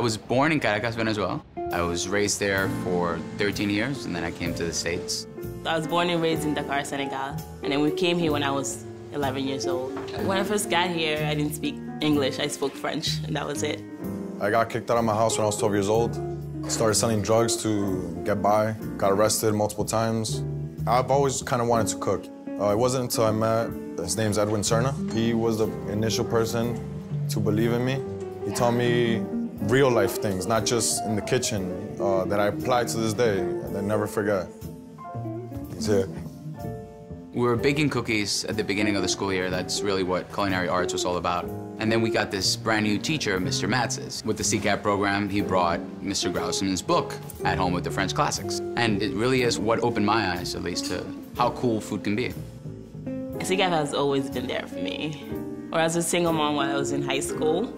was born in Caracas, Venezuela. I was raised there for 13 years, and then I came to the States. I was born and raised in Dakar, Senegal, and then we came here when I was 11 years old. When I first got here, I didn't speak English, I spoke French, and that was it. I got kicked out of my house when I was 12 years old. Started selling drugs to get by, got arrested multiple times. I've always kind of wanted to cook. It wasn't until I met, his name's Edwin Serna. He was the initial person to believe in me. He taught me real life things, not just in the kitchen, that I apply to this day and I never forget. He's here. We were baking cookies at the beginning of the school year. That's really what culinary arts was all about. And then we got this brand new teacher, Mr. Matzes. With the CCAP program, he brought Mr. Grousman's book, At Home with the French Classics. And it really is what opened my eyes, at least, to how cool food can be. CCAP has always been there for me. Or as a single mom while I was in high school,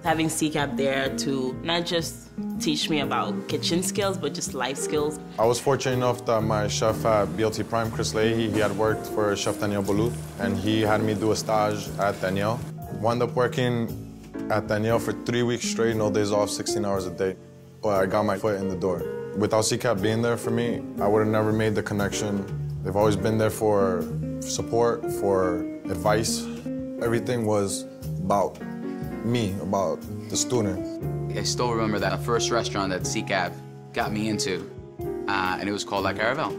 having CCAP there to not just teach me about kitchen skills, but just life skills. I was fortunate enough that my chef at BLT Prime, Chris Leahy, he had worked for Chef Daniel Boulou, and he had me do a stage at Daniel. Wound up working at Daniel for 3 weeks straight, no days off, 16 hours a day. But I got my foot in the door. Without CCAP being there for me, I would have never made the connection. They've always been there for support, for advice. Everything was about me, about the student. I still remember that first restaurant that CCAP got me into, and it was called La Caravelle.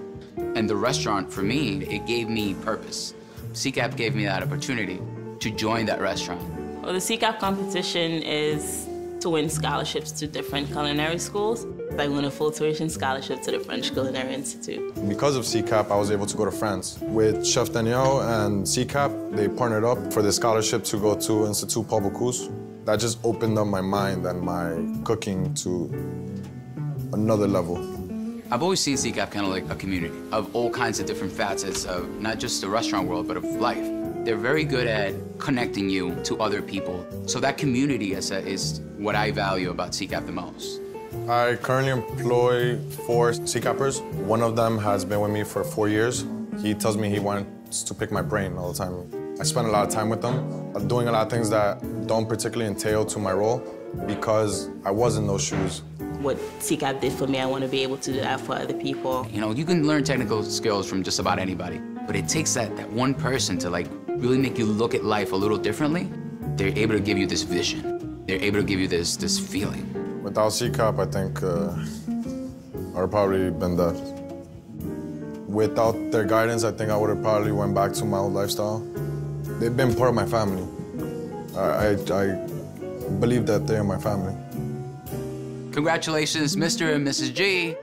And the restaurant, for me, it gave me purpose. CCAP gave me that opportunity to join that restaurant. Well, the CCAP competition is to win scholarships to different culinary schools. I won a full tuition scholarship to the French Culinary Institute. Because of CCAP, I was able to go to France. With Chef Daniel and CCAP, they partnered up for the scholarship to go to Institut Paul Bocuse. That just opened up my mind and my cooking to another level. I've always seen CCAP kind of like a community of all kinds of different facets of not just the restaurant world, but of life. They're very good at connecting you to other people. So that community is what I value about CCAP the most. I currently employ 4 CCAPers. One of them has been with me for 4 years. He tells me he wants to pick my brain all the time. I spend a lot of time with them, doing a lot of things that don't particularly entail to my role because I was in those shoes. What CCAP did for me, I want to be able to do that for other people. You know, you can learn technical skills from just about anybody, but it takes that one person to like really make you look at life a little differently. They're able to give you this vision. They're able to give you this feeling. Without CCAP, I think I would have probably been dead. Without their guidance, I think I would have probably went back to my old lifestyle. They've been part of my family. I believe that they are my family. Congratulations, Mr. and Mrs. G,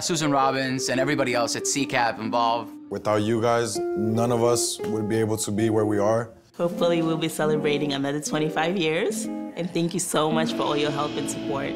Susan Robbins, and everybody else at CCAP involved. Without you guys, none of us would be able to be where we are. Hopefully we'll be celebrating another 25 years. And thank you so much for all your help and support.